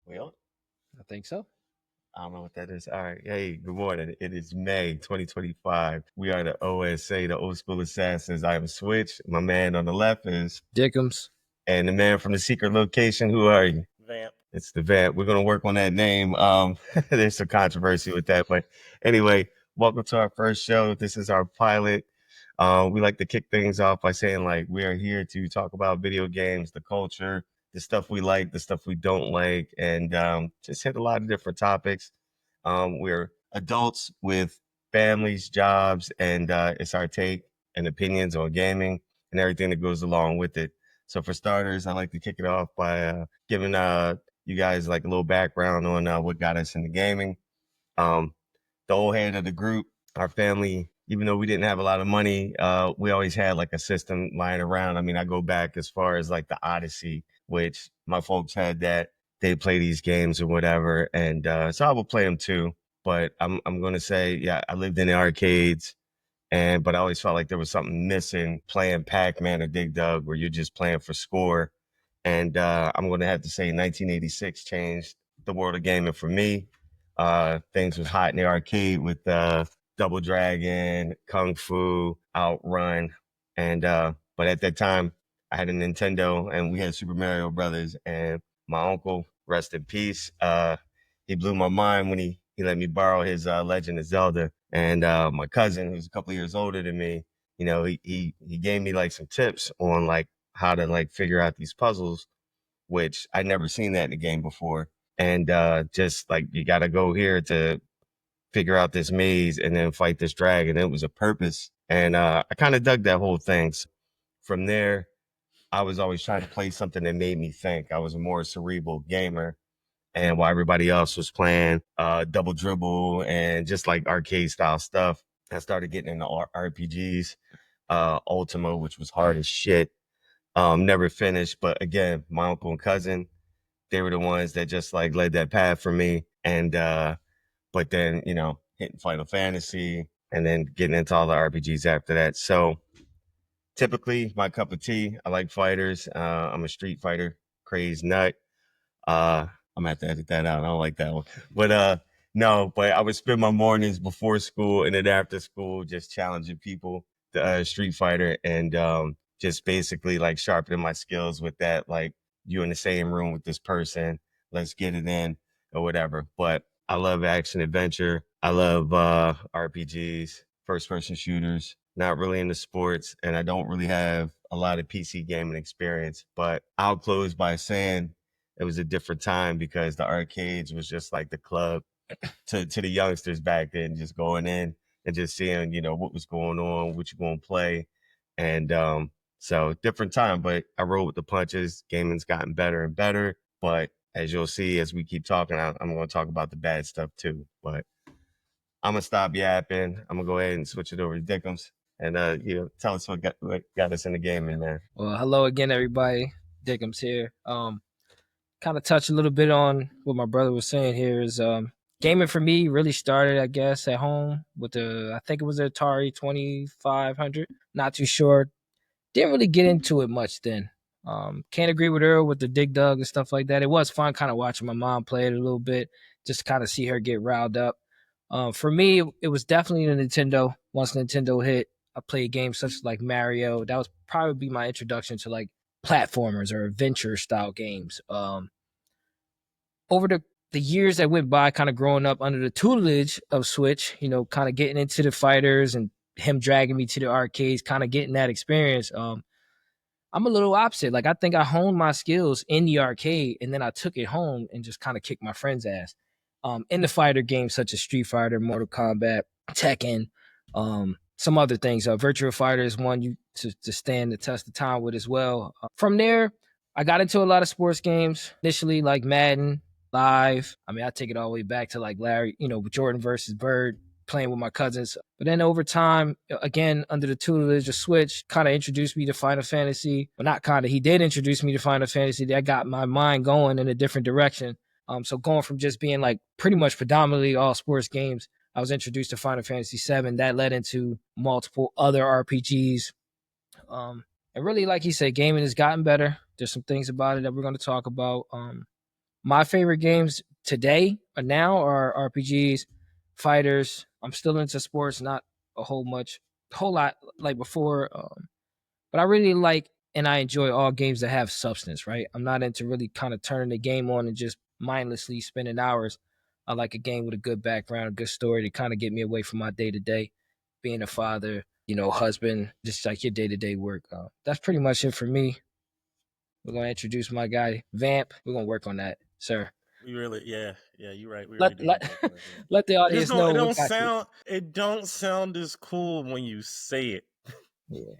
Well, I think so. I don't know what that is. All right. Hey, good morning. It is May 2025. We are the OSA, the Old School Assassins. I am Switch. My man on the left is, Dickums. and the man from the secret location. Who are you? Vamp. It's the vet. We're going to work on that name. There's some controversy with that. But anyway, welcome to our first show. This is our pilot. We like to kick things off by saying, like, we are here to talk about video games, the culture, the stuff we like, the stuff we don't like, and just hit a lot of different topics. We're adults with families, jobs, and it's our take and opinions on gaming and everything that goes along with it. So, for starters, I like to kick it off by giving you guys like a little background on what got us into gaming. Um, the old head of the group, our family, even though we didn't have a lot of money, we always had like a system lying around. I mean, I go back as far as like the Odyssey, which my folks had that. They play these games or whatever, and so I will play them too. But I'm gonna say, yeah, I lived in the arcades, and but I always felt like there was something missing playing Pac-Man or Dig Dug, where you're just playing for score. And I'm gonna have to say, 1986 changed the world of gaming for me. Things was hot in the arcade with Double Dragon, Kung Fu, Outrun, and but at that time I had a Nintendo and we had Super Mario Brothers. And my uncle, rest in peace, he blew my mind when he let me borrow his Legend of Zelda. And my cousin, who's a couple of years older than me, he gave me like some tips on like how to like figure out these puzzles, which I never seen that in the game before. And just like you got to go here to figure out this maze and then fight this dragon. It was a purpose, and I kind of dug that whole thing. So from there, I was always trying to play something that made me think. I was a more cerebral gamer, and while everybody else was playing double dribble and just like arcade style stuff, I started getting into RPGs, Ultima, which was hard as shit. Never finished, but again, my uncle and cousin, they were the ones that just like led that path for me. And but then hitting Final Fantasy and then getting into all the RPGs after that. So typically, my cup of tea. I like fighters. I'm a Street Fighter crazed nut. Uh, I'm gonna have to edit that out. I don't like that one. But no, but I would spend my mornings before school and then after school just challenging people to Street Fighter and just basically like sharpening my skills with that. Like you in the same room with this person, let's get it in or whatever. But I love action adventure. I love RPGs, first person shooters. Not really into sports, and I don't really have a lot of PC gaming experience. But I'll close by saying it was a different time because the arcades was just like the club to the youngsters back then, just going in and just seeing, what was going on, what you going to play. And so different time, but I roll with the punches. Gaming's gotten better and better. But as you'll see, as we keep talking, I'm going to talk about the bad stuff too. But I'm going to stop yapping. I'm going to go ahead and switch it over to Dickums. And tell us what got us in the gaming, man. Well, hello again, everybody. Dickums here. Kind of touch a little bit on what my brother was saying here is gaming for me really started, I guess, at home with I think it was the Atari 2500. Not too sure. Didn't really get into it much then. Can't agree with her with the Dig Dug and stuff like that. It was fun kind of watching my mom play it a little bit, just to kind of see her get riled up. For me, it was definitely the Nintendo. Once Nintendo hit, I played games such as like Mario. That was probably my introduction to like platformers or adventure style games. Over the years that went by, kind of growing up under the tutelage of Switch, kind of getting into the fighters and him dragging me to the arcades, kind of getting that experience. I'm a little opposite. Like I think I honed my skills in the arcade, and then I took it home and just kind of kicked my friend's ass. In the fighter games such as Street Fighter, Mortal Kombat, Tekken, some other things. Virtua Fighter is one you to stand the test of time with as well. From there, I got into a lot of sports games initially, like Madden, Live. I mean, I take it all the way back to like Larry, Jordan versus Bird, playing with my cousins. But then over time, again, under the tutelage of Switch, kind of introduced me to Final Fantasy. Well, not kind of, he did introduce me to Final Fantasy. That got my mind going in a different direction. So going from just being like pretty much predominantly all sports games, I was introduced to Final Fantasy VII. That led into multiple other RPGs. And really, like he said, gaming has gotten better. There's some things about it that we're going to talk about. My favorite games today or now are RPGs, fighters. I'm still into sports, not a whole lot like before. But I really like and I enjoy all games that have substance, right? I'm not into really kind of turning the game on and just mindlessly spending hours. I like a game with a good background, a good story to kind of get me away from my day to day, being a father, husband, just like your day to day work. That's pretty much it for me. We're gonna introduce my guy Vamp. We're gonna work on that, sir. We really, yeah, you're right. We really Let do need let to work on that game. let the It just audience don't. know what got you. It don't sound as cool when you say it. Yeah,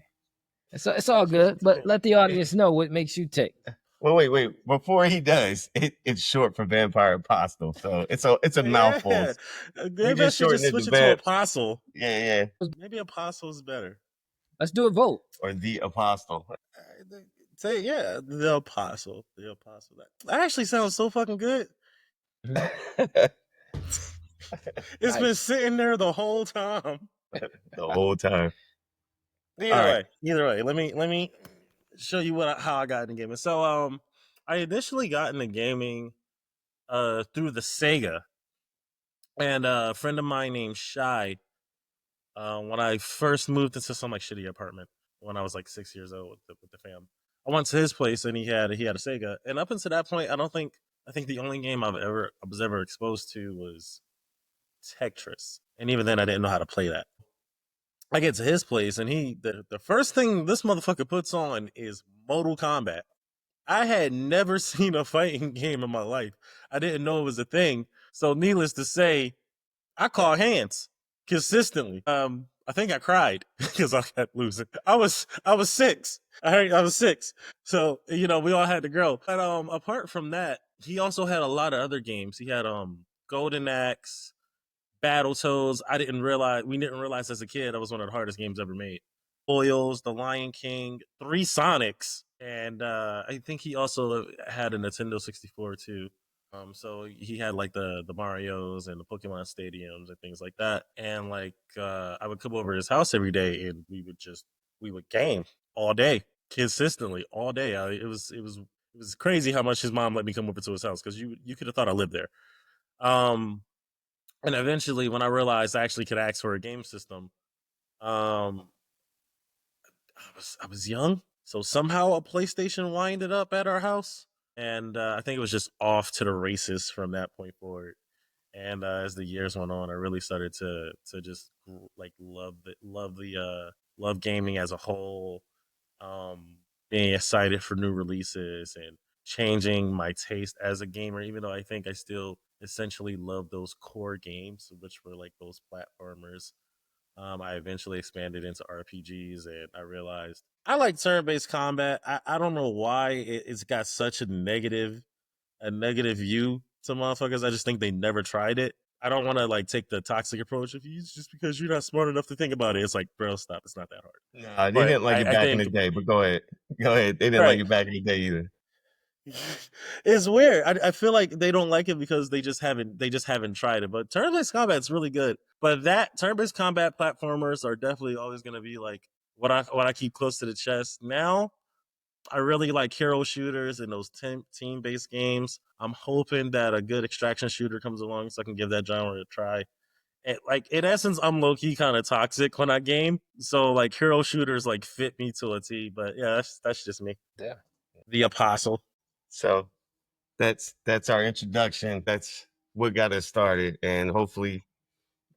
it's all good, but let the audience know what makes you tick. Well, wait. Before he does, it's short for vampire apostle, so it's a mouthful. Yeah, You maybe I just should just shorten it to switch it to vamp. apostle. Yeah, Maybe apostle is better. Let's do a vote. or the apostle. Say yeah, the apostle. The apostle. That actually sounds so fucking good. Mhm. It's been Nice. sitting there the whole time. The whole time. All Either right. way, let me show you how I got into gaming. So I initially got into gaming through the Sega, and a friend of mine named Shy. When I first moved into some like shitty apartment when I was like 6 years old with the fam, I went to his place and he had a Sega. And up until that point, I think the only game I was ever exposed to was Tetris, and even then I didn't know how to play that. I get to his place and the first thing this motherfucker puts on is Mortal Kombat. I had never seen a fighting game in my life. I didn't know it was a thing. So needless to say, I call hands consistently. I think I cried because I kept losing. I was six. I was six. So we all had to grow. But apart from that, he also had a lot of other games. He had Golden Axe, Battletoads. We didn't realize as a kid that was one of the hardest games ever made. Oils, The Lion King, 3 Sonics, and I think he also had a Nintendo 64 too. So he had like the Mario's and the Pokemon stadiums and things like that. And like I would come over to his house every day, and we would game all day consistently all day. It was crazy how much his mom let me come over to his house because you could have thought I lived there. Um, and eventually, when I realized I actually could ask for a game system, um, I was young, so somehow a PlayStation winded up at our house, and I think it was just off to the races from that point forward. And as the years went on, I really started to just like love gaming as a whole. Being excited for new releases and changing my taste as a gamer, even though I think I still essentially love those core games, which were like those platformers. I eventually expanded into RPGs, and I realized I like turn-based combat. I don't know why it's got such a negative view to motherfuckers. I just think they never tried it. I don't want to like take the toxic approach. If you just because you're not smart enough to think about it, it's like, bro, stop. It's not that hard. Nah, they But didn't like it I back in the think day, but go ahead. Go ahead. They didn't like right. it back in the day either. It's weird. I feel like they don't like it because they just haven't tried it. But turn-based combat's really good. But that turn-based combat platformers are definitely always going to be like what I keep close to the chest. Now I really like hero shooters and those team-based games. I'm hoping that a good extraction shooter comes along so I can give that genre a try. And, like in essence, I'm low key kind of toxic when I game, so like hero shooters like fit me to a T. But yeah, that's just me. Yeah. The apostle. So that's our introduction. That's what got us started, and hopefully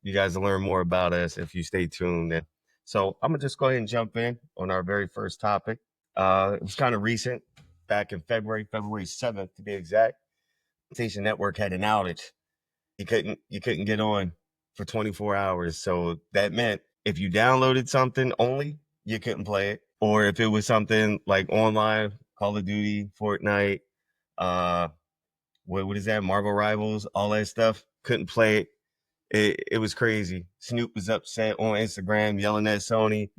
you guys will learn more about us if you stay tuned. And so I'm gonna just go ahead and jump in on our very first topic. It was kind of recent, back in February 7th to be exact. PlayStation Network had an outage. You couldn't get on for 24 hours. So that meant if you downloaded something only, you couldn't play it. Or if it was something like online, Call of Duty, Fortnite, uh, what is that? Marvel Rivals, all that stuff, couldn't play it. It was crazy. Snoop was upset on Instagram yelling at Sony.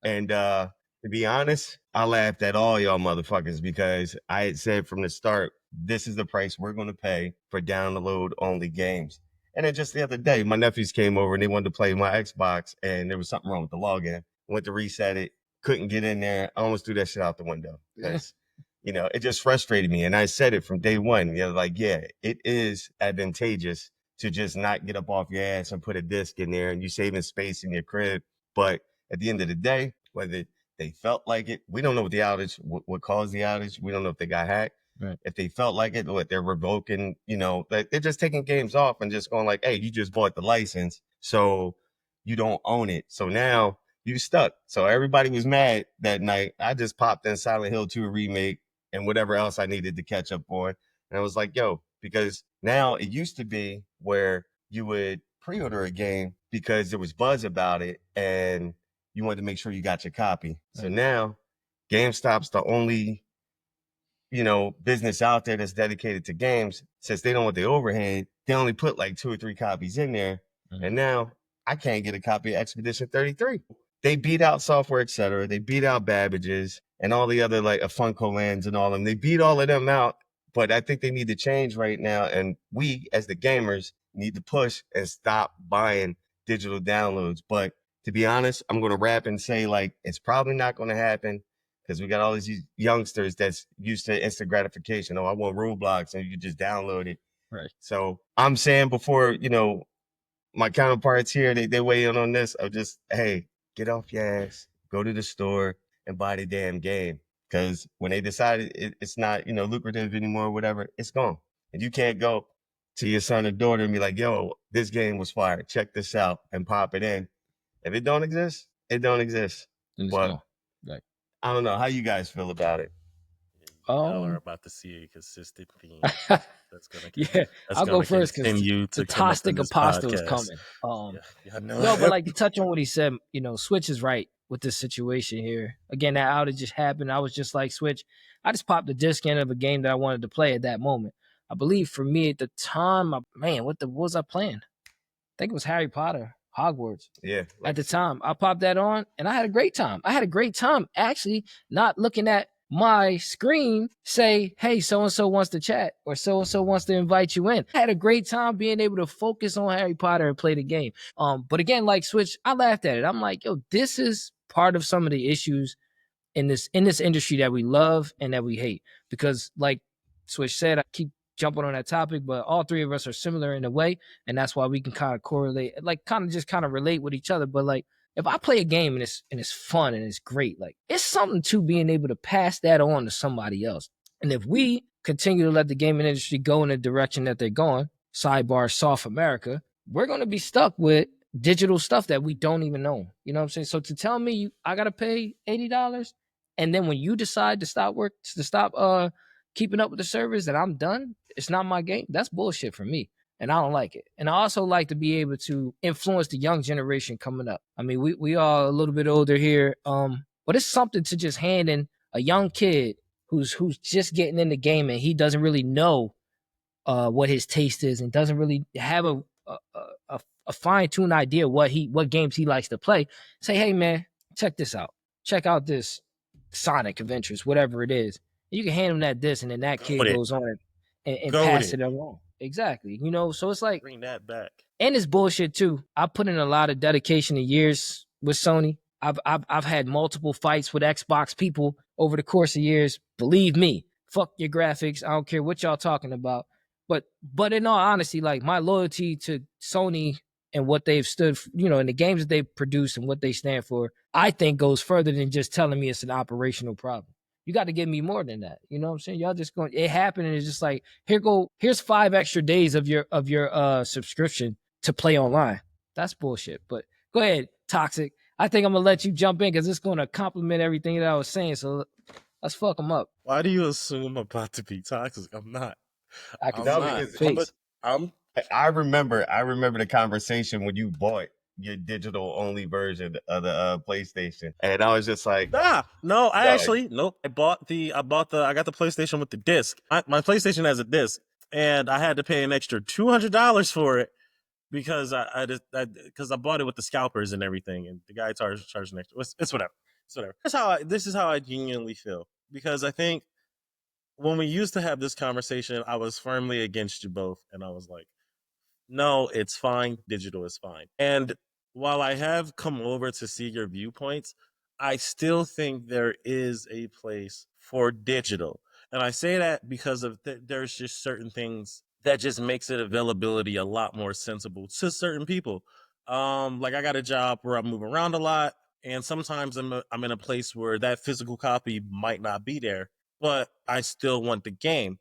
And to be honest, I laughed at all y'all motherfuckers because I had said from the start, this is the price we're going to pay for download only games. And then just the other day, my nephews came over and they wanted to play my Xbox, and there was something wrong with the login. Went to reset it, couldn't get in there. I almost threw that shit out the window because it just frustrated me. And I said it from day one, like, yeah, it is advantageous to just not get up off your ass and put a disc in there and you saving space in your crib. But at the end of the day, whether they felt like it, we don't know what caused the outage. We don't know if they got hacked. Right. If they felt like it, what they're revoking, like they're just taking games off and just going like, hey, you just bought the license, so you don't own it. So now you stuck. So everybody was mad that night. I just popped in Silent Hill 2 remake and whatever else I needed to catch up on. And I was like, yo, because now it used to be where you would pre-order a game because there was buzz about it and you wanted to make sure you got your copy. So now GameStop's the only, business out there that's dedicated to games. Since they don't want the overhead, they only put like 2 or 3 copies in there. And now I can't get a copy of Expedition 33. They beat out Software Etc. They beat out Babbage's and all the other like Funko Lands and all of them. They beat all of them out. But I think they need to change right now. And we, as the gamers, need to push and stop buying digital downloads. But to be honest, I'm going to rap and say like it's probably not going to happen because we got all these youngsters that's used to instant gratification. Oh, I want Roblox, and you just download it. Right. So I'm saying before, my counterparts here, they weigh in on this of just, hey, get off your ass, go to the store and buy the damn game. Because when they decide it's not, lucrative anymore or whatever, it's gone. And you can't go to your son or daughter and be like, yo, this game was fire. Check this out and pop it in. If it don't exist, it don't exist. But right. I don't know how you guys feel about it. Y'all are about to see a consistent theme that's gonna I'll go first because the toxic apostle is coming. No, but like to touch on what he said, Switch is right with this situation here. Again, that outage just happened. I was just like Switch. I just popped the disc in of a game that I wanted to play at that moment. I believe for me at the time, what was I playing? I think it was Harry Potter, Hogwarts. Yeah. At the time, I popped that on and I had a great time. Actually not looking at my screen say, hey, so-and-so wants to chat or so-and-so wants to invite you in. I had a great time being able to focus on Harry Potter and play the game. But again, like Switch, I laughed at it. I'm like, yo, this is part of some of the issues in this industry that we love and that we hate. Because like Switch said, I keep jumping on that topic, but all three of us are similar in a way. And that's why we can kind of correlate, like kind of relate with each other. But like, if I play a game and it's fun and it's great, like it's something to being able to pass that on to somebody else. And if we continue to let the gaming industry go in the direction that they're going, sidebar soft America, we're going to be stuck with digital stuff that we don't even know. You know what I'm saying? So to tell me I got to pay $80 and then when you decide to stop keeping up with the servers that I'm done, it's not my game. That's bullshit for me. And I don't like it. And I also like to be able to influence the young generation coming up. I mean, we are a little bit older here, but it's something to just hand in a young kid who's just getting in the game and he doesn't really know what his taste is and doesn't really have a fine-tuned idea what games he likes to play. Say, hey man, check this out. Check out this Sonic Adventures, whatever it is. You can hand him that disc, and then that kid goes on and pass it along. Exactly. So it's like bring that back. And it's bullshit too. I put in a lot of dedication and years with Sony. I've had multiple fights with Xbox people over the course of years. Believe me, fuck your graphics. I don't care what y'all talking about. But in all honesty, like my loyalty to Sony and what they've stood for, and the games that they produce and what they stand for, I think goes further than just telling me it's an operational problem. You got to give me more than that. You know what I'm saying? Y'all just going, it happened and it's just like, here's 5 extra days of your subscription to play online. That's bullshit. But go ahead, Toxic. I think I'm going to let you jump in because it's going to complement everything that I was saying. So let's fuck them up. Why do you assume I'm about to be toxic? I'm not. I remember the conversation when you bought your digital only version of the PlayStation, and I was just like, I got the PlayStation with the disc. My PlayStation has a disc, and I had to pay an extra $200 for it because I bought it with the scalpers and everything, and the guy charged an extra. It's whatever. This is how I genuinely feel, because I think when we used to have this conversation, I was firmly against you both, and I was like, no, it's fine. Digital is fine. And while I have come over to see your viewpoints, I still think there is a place for digital. And I say that because of there's just certain things that just makes it availability a lot more sensible to certain people. Like I got a job where I move around a lot, and sometimes I'm in a place where that physical copy might not be there, but I still want the game.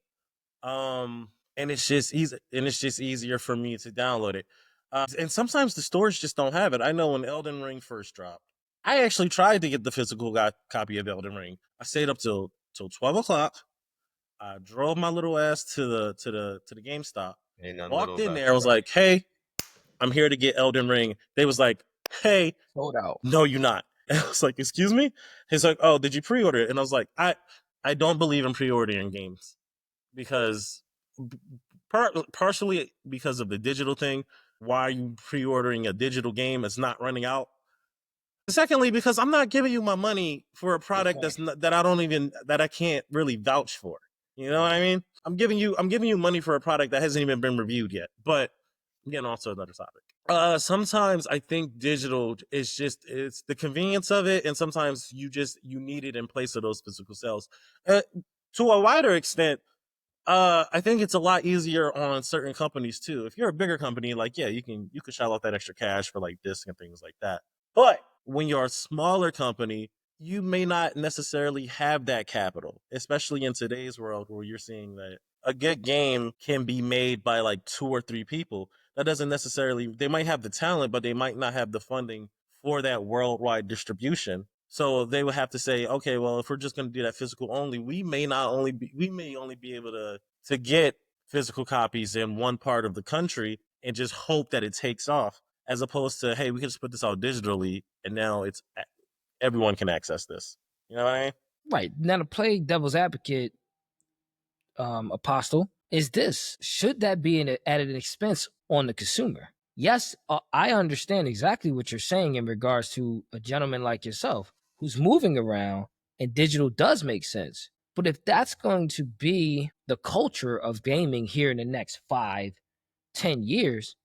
And it's just easy, and it's just easier for me to download it. And sometimes the stores just don't have it. I know when Elden Ring first dropped, I actually tried to get the physical copy of Elden Ring. I stayed up till 12 o'clock. I drove my little ass to the GameStop. Ain't nothing little Walked in about there. I that, was right? like, "Hey, I'm here to get Elden Ring." They was like, "Hey, Sold out. no, you're not." And I was like, "Excuse me?" He's like, "Oh, did you pre-order it?" And I was like, I don't believe in pre-ordering games because partially because of the digital thing. Why are you pre-ordering a digital game that's not running out? Secondly, because I'm not giving you my money for a product that I don't even that I can't really vouch for. You know what I mean? I'm giving you money for a product that hasn't even been reviewed yet. But I'm getting off to another topic. Sometimes I think digital is just it's the convenience of it, and sometimes you need it in place of those physical sales. To a wider extent, I think it's a lot easier on certain companies too. If you're a bigger company, like yeah, you can shell out that extra cash for like disc and things like that. But when you're a smaller company, you may not necessarily have that capital, especially in today's world where you're seeing that a good game can be made by like 2 or 3 people. That doesn't necessarily they might have the talent, but they might not have the funding for that worldwide distribution. So they would have to say, okay, well, if we're just going to do that physical only, we may only be able to get physical copies in one part of the country and just hope that it takes off, as opposed to, hey, we can just put this out digitally and now it's everyone can access this. You know what I mean? Right. Now to play devil's advocate, Apostle, is this. Should that be at an expense on the consumer? Yes, I understand exactly what you're saying in regards to a gentleman like yourself who's moving around and digital does make sense. But if that's going to be the culture of gaming here in the next 5, 10 years,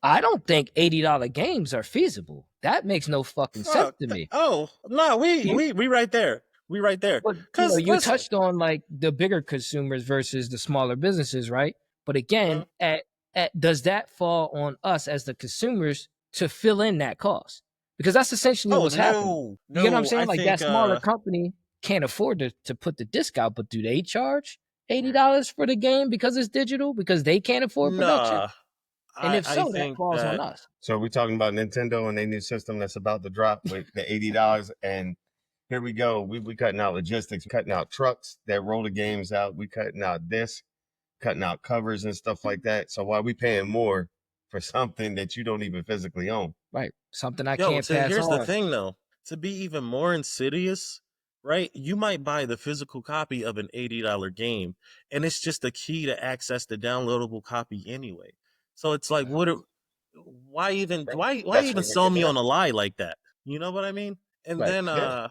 I don't think $80 games are feasible. That makes no fucking sense to me. Oh no, You- we right there. We right there. But Cause you listen, touched on like the bigger consumers versus the smaller businesses, right? But again, does that fall on us as the consumers to fill in that cost? Because that's essentially oh what's happening. You get what I'm no, saying? I Like that think smaller company can't afford to put the disc out, but do they charge $80 for the game because it's digital? Because they can't afford production? nah. And if I so, that think falls on that us. So we're talking about Nintendo and their new system that's about to drop with the $80, and here we go. We cutting out logistics, cutting out trucks that roll the games out. We cutting out this, cutting out covers and stuff like that. So why we paying more for something that you don't even physically own? Right. Something I yo, can't so pass here's the on. thing though. To be even more insidious, right? You might buy the physical copy of an $80 game, and it's just a key to access the downloadable copy anyway. So it's like, why That's even where we're sell getting me at. on a lie like that? You know what I mean? And Right. then Yeah.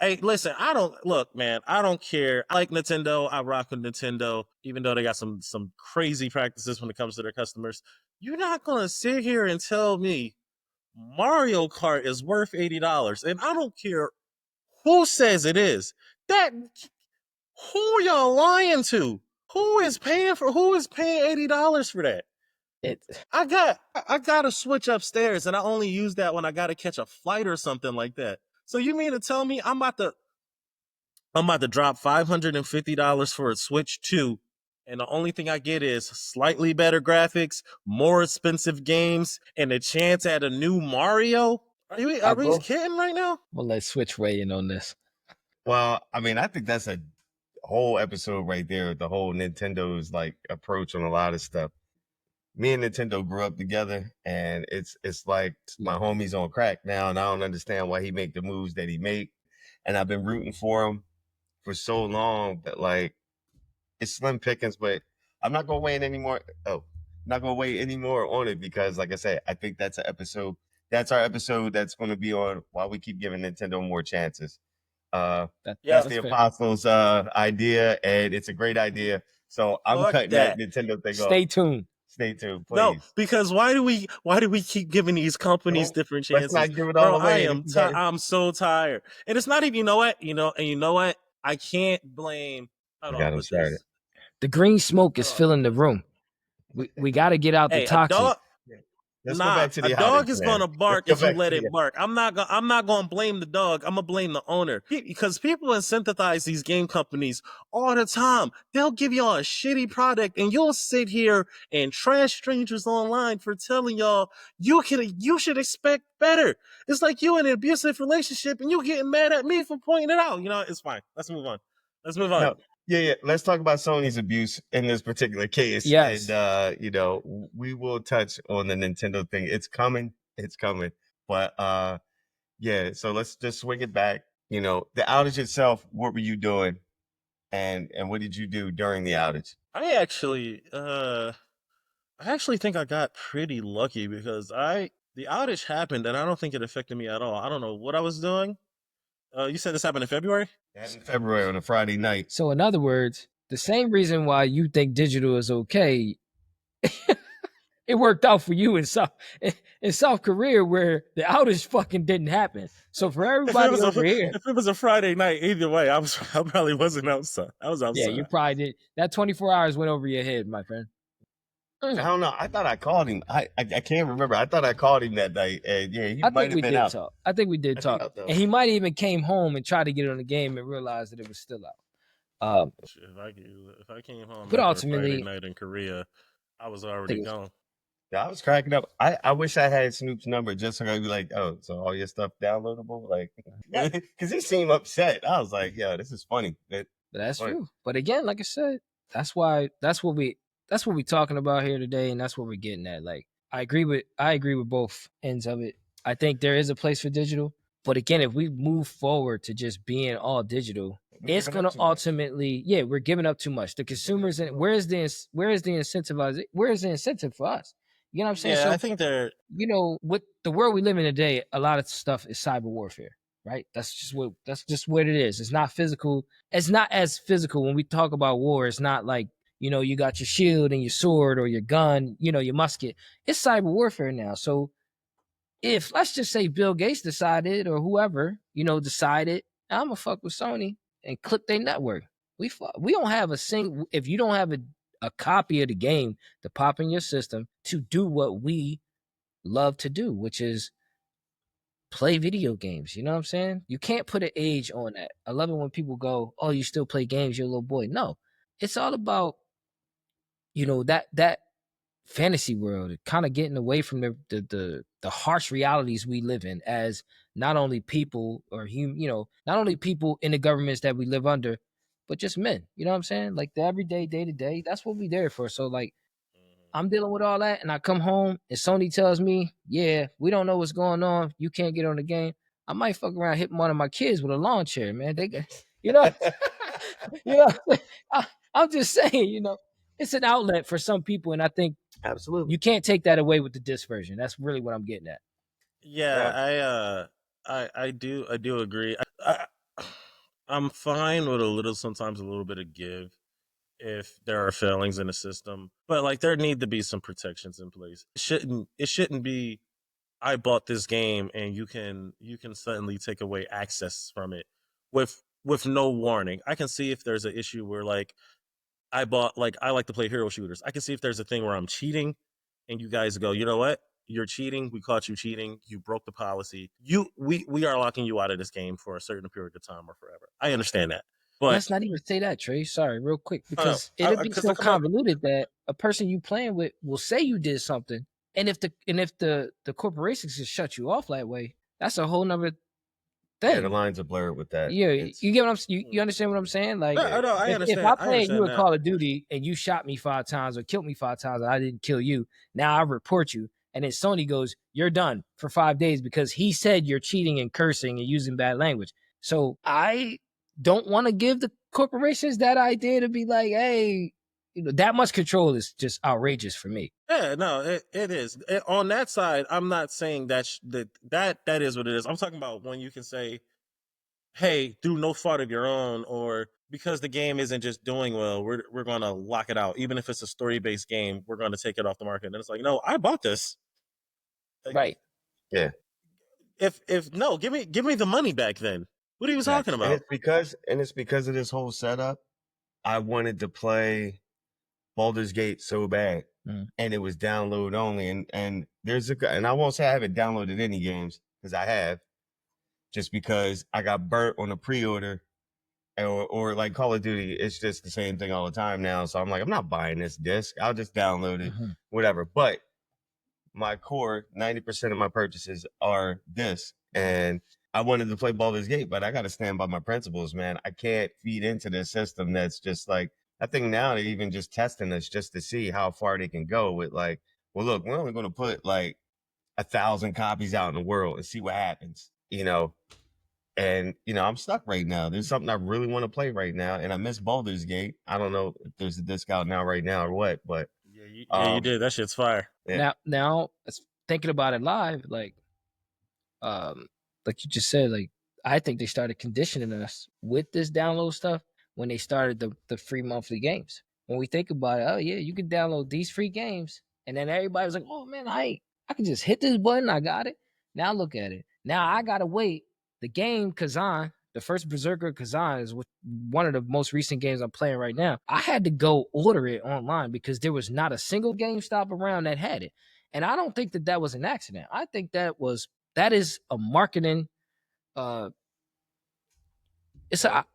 hey, listen, I don't look, man. I don't care. I like Nintendo. I rock with Nintendo, even though they got some crazy practices when it comes to their customers. You're not gonna sit here and tell me Mario Kart is worth $80, and I don't care who says it is. That who y'all lying to? Who is paying $80 for that? It I got a Switch upstairs, and I only use that when I got to catch a flight or something like that. So you mean to tell me I'm about to drop $550 for a Switch 2, and the only thing I get is slightly better graphics, more expensive games, and a chance at a new Mario? Are I'll we go. kidding right now? We'll let Switch weigh in on this. Well, I mean, I think that's a whole episode right there. The whole Nintendo's like approach on a lot of stuff. Me and Nintendo grew up together, and it's like my homie's on crack now, and I don't understand why he make the moves that he make. And I've been rooting for him for so long that like it's slim pickings, but I'm not gonna weigh in anymore. Oh, not gonna weigh anymore on it because, like I said, I think that's an episode. That's our episode. That's going to be on why we keep giving Nintendo more chances. That's Yeah, the That's fair. Apostles' idea, and it's a great idea. So I'm fuck cutting that that. Nintendo thing off. Stay tuned. Stay tuned, No, please. because why do we keep giving these companies Don't different let's chances, not give it bro? all away. And if you got I'm so tired, and it's not even, you know what, and you know what, I can't blame How do We I got him put started. this? The green smoke is filling the room. We got to get out the Hey, a toxic. dog. Let's go Nah, back to a the dog outage, is man. gonna Let's bark go if you back let to it the. bark. I'm not gonna blame the dog. I'm gonna blame the owner because people incentivize these game companies all the time. They'll give y'all a shitty product, and you'll sit here and trash strangers online for telling y'all you should expect better. It's like you in an abusive relationship, and you getting mad at me for pointing it out. You know, it's fine. Let's move on. Let's move on. No, yeah. Let's talk about Sony's abuse in this particular case, Yes. and we will touch on the Nintendo thing. It's coming. It's coming. But yeah. So let's just swing it back. The outage itself. What were you doing, and what did you do during the outage? I actually think I got pretty lucky because the outage happened and I don't think it affected me at all. I don't know what I was doing. You said this happened in February? In February on a Friday night. So in other words, the same reason why you think digital is okay, it worked out for you in South Korea where the outage fucking didn't happen. So for everybody over here, If it was a Friday night, either way, I probably wasn't outside. I was yeah, outside. you probably did. That 24 hours went over your head, my friend. I don't know. I thought I called him. I can't remember. I thought I called him that night, and yeah, he I might think have we been did out. talk. I think we did talk. though. And he might even came home and tried to get on the game and realized that it was still out. If I came home But after a ultimately, Friday night in Korea, I was I already think it was, gone. Yeah, I was cracking up. I wish I had Snoop's number just so I could be like, oh, so all your stuff downloadable, like, because he seemed upset. I was like, yeah, this is funny. but that's funny. true. But again, like I said, that's what we talking about here today, and that's what we're getting at. Like, I agree with both ends of it. I think there is a place for digital, but again, if we move forward to just being all digital, We're it's giving going up to too much. ultimately, yeah, we're giving up too much. The consumers, and where is the incentive for us? You know what I'm saying? Yeah, So I think they're with the world we live in today, a lot of stuff is cyber warfare, right? That's just what it is. It's not physical. It's not as physical when we talk about war. It's not like, you got your shield and your sword or your gun, your musket. It's cyber warfare now. So if, let's just say, Bill Gates decided, or whoever, decided, I'm gonna fuck with Sony and clip their network. We don't have a single, if you don't have a copy of the game to pop in your system to do what we love to do, which is play video games. You know what I'm saying? You can't put an age on that. I love it when people go, "Oh, you still play games? You're a little boy." No, it's all about that fantasy world, kind of getting away from the harsh realities we live in as not only people not only people in the governments that we live under, but just men. You know what I'm saying? Like the everyday, day to day. That's what we there for. So like, I'm dealing with all that, and I come home and Sony tells me, "Yeah, we don't know what's going on. You can't get on the game." I might fuck around hitting one of my kids with a lawn chair, man. They got, you know, you know. I'm just saying, it's an outlet for some people, and I think Absolutely. you can't take that away with the disc version. That's really what I'm getting at. Yeah, I do agree. I'm fine with sometimes a little bit of give if there are failings in the system, but like there need to be some protections in place. It shouldn't be I bought this game and you can suddenly take away access from it with no warning. I can see if there's an issue where I like to play hero shooters. I can see if there's a thing where I'm cheating and you guys go, you know what? You're cheating. We caught you cheating. You broke the policy. We are locking you out of this game for a certain period of time or forever. I understand that. But Let's not even say that, Trey. Sorry, real quick, because it'll be so convoluted that a person you playing with will say you did something, and if the corporations just shut you off that way, that's a whole nother thing. Yeah, the lines are blurred with that. Yeah, you get what you understand what I'm saying? Like, I know, I if understand. I I playing you understand in that. Call of Duty and you shot me 5 times or killed me 5 times and I didn't kill you, now I report you, and then Sony goes, "You're done for 5 days because he said you're cheating and cursing and using bad language." So I don't want to give the corporations that idea to be like, "Hey, that much control is just outrageous for me." Yeah, no, it is. On that side, I'm not saying that is what it is. I'm talking about when you can say, hey, through no fault of your own, or because the game isn't just doing well, we're gonna lock it out. Even if it's a story based game, we're gonna take it off the market. And it's like, no, I bought this. Right. Yeah. If no, give me the money back then. What are you talking Exactly. And about? it's because of this whole setup. I wanted to play Baldur's Gate so bad, and it was download only. And and I won't say I haven't downloaded any games because I have, just because I got burnt on a pre-order, or like Call of Duty. It's just the same thing all the time now. So I'm like, I'm not buying this disc. I'll just download it, whatever. But my core 90% of my purchases are disc, and I wanted to play Baldur's Gate, but I got to stand by my principles, man. I can't feed into this system that's just like, I think now they're even just testing us just to see how far they can go with like, well, look, we're only going to put like 1,000 copies out in the world and see what happens, And, I'm stuck right now. There's something I really want to play right now, and I miss Baldur's Gate. I don't know if there's a disc out now right now or what, but you did. That shit's fire. Yeah. Now, thinking about it live, like you just said, like I think they started conditioning us with this download stuff when they started the free monthly games. When we think about it, oh yeah, you can download these free games, and then everybody was like, oh man, I can just hit this button, I got it. Now look at it. Now I gotta wait. The game Kazan, the first Berserker Kazan, is one of the most recent games I'm playing right now. I had to go order it online because there was not a single GameStop around that had it. And I don't think that was an accident. I think that is a marketing it's a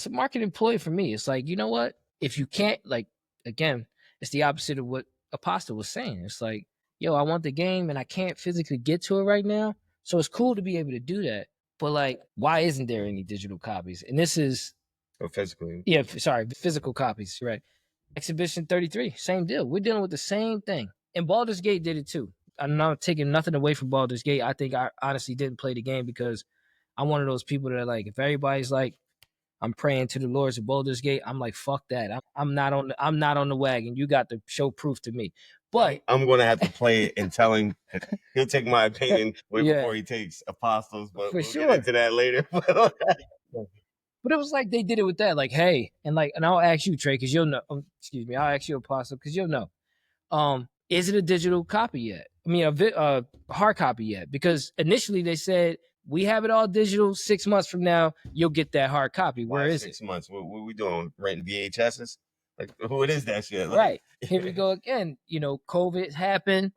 marketing ploy for me. It's like, you know what? If you can't, like, again, it's the opposite of what Apostle was saying. It's like, yo, I want the game and I can't physically get to it right now. So it's cool to be able to do that. But like, why isn't there any digital copies? And this is physically. Yeah, sorry, physical copies, right? Exhibition 33, same deal. We're dealing with the same thing. And Baldur's Gate did it too. I'm not taking nothing away from Baldur's Gate. I think I honestly didn't play the game because I'm one of those people that are like, if everybody's like, I'm praying to the Lords of Baldur's Gate, I'm like, fuck that. I'm not on the wagon. You got to show proof to me. But I'm gonna have to play it and tell him he'll take my opinion before he takes Apostles. But we'll get into that later. But it was like they did it with that, like, hey, and I'll ask you, Trey, because you'll know. Excuse me, I'll ask you, Apostle, because you'll know. Is it a digital copy yet? I mean, a hard copy yet? Because initially they said we have it all digital. 6 months from now, you'll get that hard copy. Where is 6 months? What we doing? Renting VHSs? Like, who it is that shit? Like, right. Here we go again. COVID happened.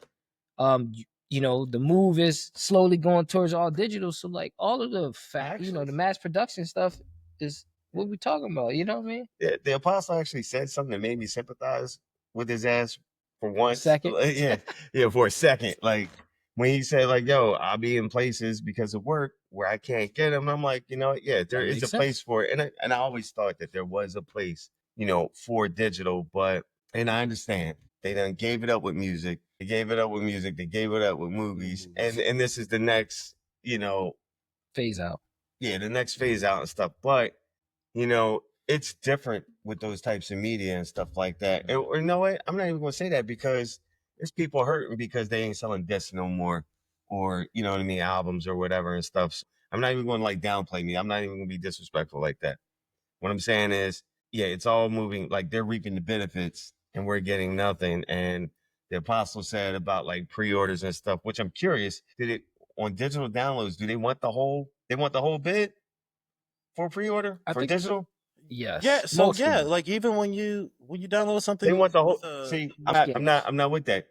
The move is slowly going towards all digital. So like all of the the mass production stuff is what we talking about. You know what I mean? Yeah, the Apostle actually said something that made me sympathize with his ass for once. Second. Yeah, for a second. Like when he said, like, yo, I'll be in places because of work where I can't get them. I'm like, there is a place for it. And I always thought that there was a place, for digital, and I understand they done gave it up with music. They gave it up with music. They gave it up with movies. And this is the next, phase out. Yeah, the next phase out and stuff. But, it's different with those types of media and stuff like that. And, or you know what? I'm not even going to say that because there's people hurting because they ain't selling discs no more, or, you know what I mean, albums or whatever and stuff. So I'm not even going to like downplay me. I'm not even going to be disrespectful like that. What I'm saying is, yeah, it's all moving, like they're reaping the benefits and we're getting nothing. And the Apostle said about like pre-orders and stuff, which I'm curious, on digital downloads, do they want the whole bid for pre-order for digital? Yes. Yeah. So yeah, like even when you download something, they want the whole. See, I'm not with that.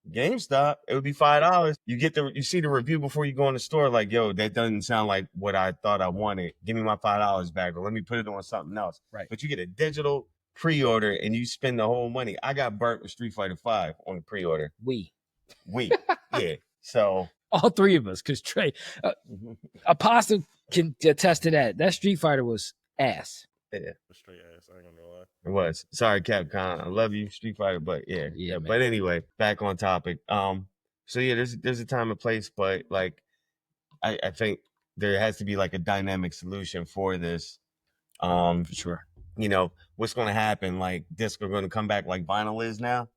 GameStop, it would be $5. You see the review before you go in the store, like, yo, that doesn't sound like what I thought I wanted. Give me my $5 back, or let me put it on something else. Right. But you get a digital pre-order and you spend the whole money. I got burnt with Street Fighter 5 on the pre-order. We. Yeah. So all three of us, because Trey, Apostle can attest to that. That Street Fighter was ass. Yeah. Straight ass. I ain't gonna lie. It was. Sorry, Capcom. I love you, Street Fighter, but yeah. But anyway, back on topic. So yeah, there's a time and place, but like I think there has to be like a dynamic solution for this. For sure. What's gonna happen? Like discs are gonna come back like vinyl is now.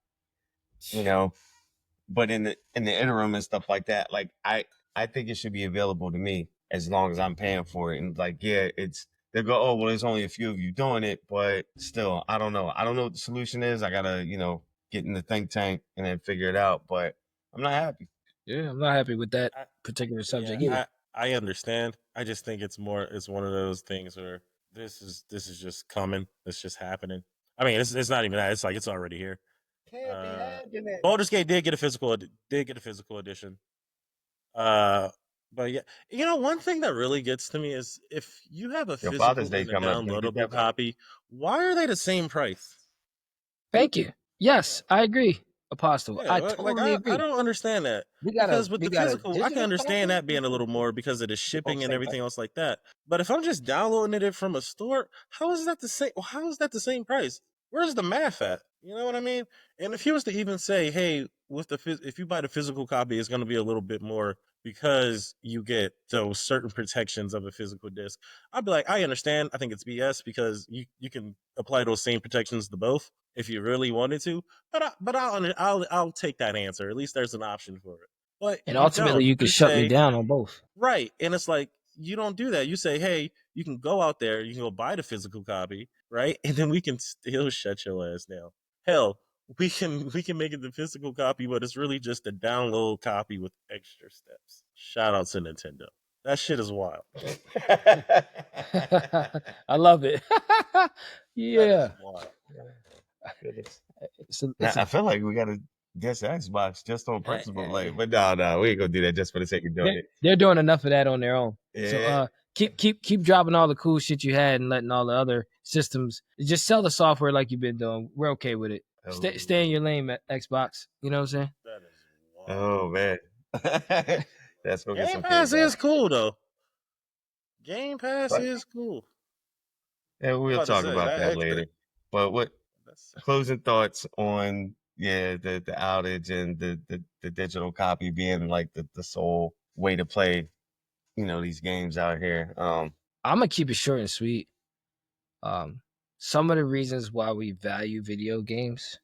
But in the interim and stuff like that, like I think it should be available to me as long as I'm paying for it. And like, yeah, they'll go, oh, well, there's only a few of you doing it, but still, I don't know. I don't know what the solution is. I gotta, get in the think tank and then figure it out. But I'm not happy. Yeah, I'm not happy with that particular subject either. I understand. I just think it's one of those things where this is just coming. It's just happening. I mean, it's not even that. It's like it's already here. Can't be happening. Baldur's Gate did get a physical edition. Uh, but yeah, one thing that really gets to me is if you have a Your Father's physical Day and a coming up. You gonna get downloadable that for me? copy, why are they the same price? Thank you. Yes, I agree, Apostle. I Yeah, like totally I agree. don't understand that We got a because with we the got a physical, I can digital understand copy. that being a little more because of the Both shipping and same price. everything else like that. But if I'm just downloading it from a store, how is that the same? How is that the same price? Where's the math at? You know what I mean? And if he was to even say, "Hey, with if you buy the physical copy, it's going to be a little bit more because you get those certain protections of a physical disc," I'd be like, I understand. I think it's BS because you can apply those same protections to both if you really wanted to. But I'll take that answer. At least there's an option for it. But And you ultimately, don't. you can You shut me say down on both. right, and it's like you don't do that. You say, hey, you can go out there, you can go buy the physical copy, right, and then we can still shut your ass down. Hell, we can make it the physical copy, but it's really just a download copy with extra steps. Shout out to Nintendo. That shit is wild. I love it. That is Yeah. wild. It's a, Now, it's I a, feel like we gotta guess Xbox just on eh, principle, eh, like. But no, we ain't gonna do that just for the sake of doing it. they're doing enough of that on their own. So Yeah. keep dropping all the cool shit you had and letting all the other systems just sell the software like you've been doing. We're okay with it. Stay in Oh, your lane, Xbox. You know what I'm saying? That is wild. oh man. Let's go get Game some Pass kids is off. cool though. Game Pass But is cool. yeah, I'm we'll about to talk say about that that later. But what that's closing thoughts on the outage and the digital copy being like the sole way to play, these games out here. I'm gonna keep it short and sweet. Um, some of the reasons why we value video games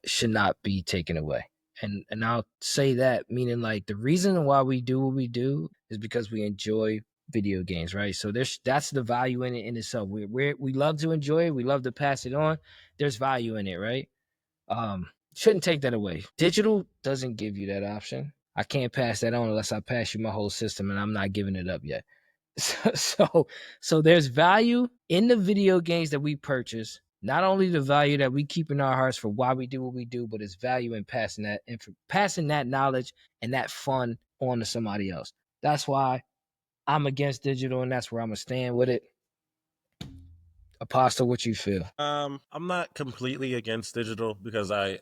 should not be taken away. And I'll say that meaning like the reason why we do what we do is because we enjoy video games, right? So that's the value in it in itself. We love to enjoy it, we love to pass it on. There's value in it, right? Shouldn't take that away. Digital doesn't give you that option. I can't pass that on unless I pass you my whole system, and I'm not giving it up yet. So, so there's value in the video games that we purchase. Not only the value that we keep in our hearts for why we do what we do, but it's value in passing that and passing that knowledge and that fun on to somebody else. That's why I'm against digital, and that's where I'm gonna stand with it. Apostle, what you feel? I'm not completely against digital because I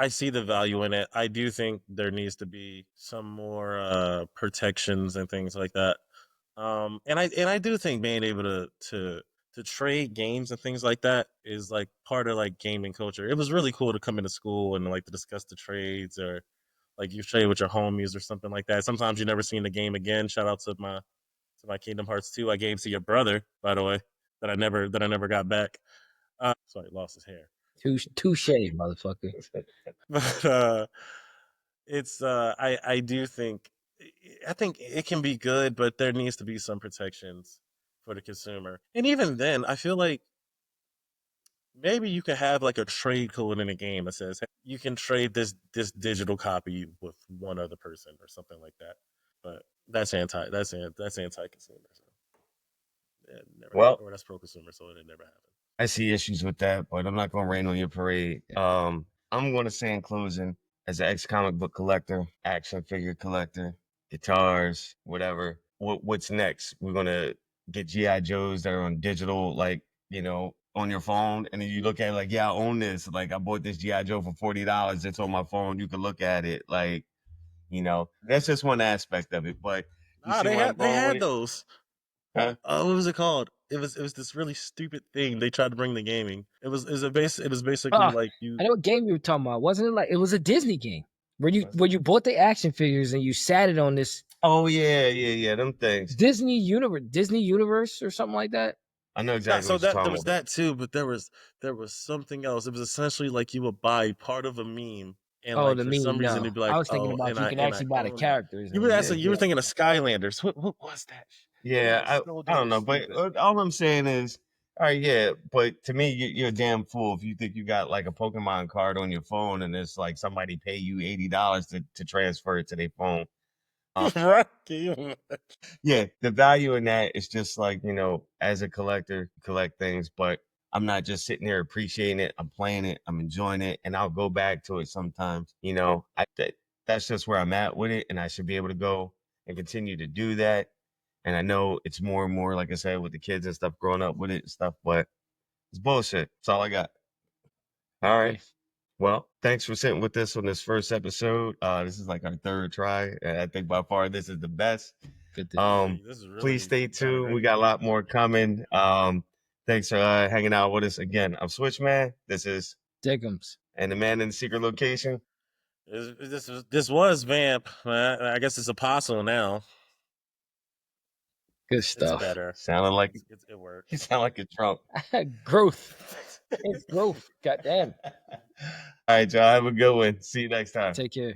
see the value in it. I do think there needs to be some more protections and things like that. And I do think being able to trade games and things like that is like part of like gaming culture. It was really cool to come into school and like to discuss the trades or like you trade with your homies or something like that. Sometimes you never seen the game again. Shout out to my Kingdom Hearts 2. I gave to your brother, by the way, that I never got back. Sorry, lost his hair. Touche, motherfucker. But it's I do think I think it can be good, but there needs to be some protections for the consumer. And even then, I feel like maybe you could have like a trade code in a game that says hey, you can trade this digital copy with one other person or something like that. But that's anti consumer. So it never happened. well, Or that's pro consumer, so it never happened. I see issues with that, but I'm not gonna rain on your parade. I'm gonna say in closing, as an ex comic book collector, action figure collector, guitars, whatever. What's next? We're gonna get GI Joes that are on digital, like on your phone, and then you look at it like, yeah, I own this. Like I bought this GI Joe for $40. It's on my phone. You can look at it. Like that's just one aspect of it. But you Ah, see they where I'm had they going with had it, those. huh? What was it called? It was this really stupid thing they tried to bring to gaming. It was basically Oh, like I you know what game you were talking about. Wasn't it like it was a Disney game where you bought the action figures and you sat it on this Oh yeah, them things. Disney Universe or something like that? I know not exactly so what you're that there talking was about. that too, but there was something else. It was essentially like you would buy part of a meme, and Oh, like the for some meme. reason No, you'd be I like, was thinking oh, about and you I can and I actually buy the own that. characters You were and actually Yeah. you were thinking of Skylanders. What was that? It Yeah, was so I damn don't know, but stupid. all I'm saying is, all right, yeah, but to me, you're a damn fool if you think you got like a Pokemon card on your phone and it's like somebody pay you $80 to transfer it to their phone. Right. Yeah, the value in that is just like, as a collector, collect things, but I'm not just sitting there appreciating it. I'm playing it, I'm enjoying it, and I'll go back to it sometimes. That's just where I'm at with it, and I should be able to go and continue to do that. And I know it's more and more, like I said, with the kids and stuff, growing up with it and stuff, but it's bullshit. That's all I got. All right. Well, thanks for sitting with us on this first episode. This is like our third try, and I think by far this is the best. Good to This is Please really stay sounding tuned. We great. got a lot more coming. Thanks for hanging out with us again. I'm Switchman. This is Dickums. and the man in the secret location. This was Vamp. I guess it's Apostle now. Good It's stuff. better. Sounded like It works. you sound like a drunk. Growth. It's growth. Goddamn. All right, y'all. Have a good one. See you next time. Take care.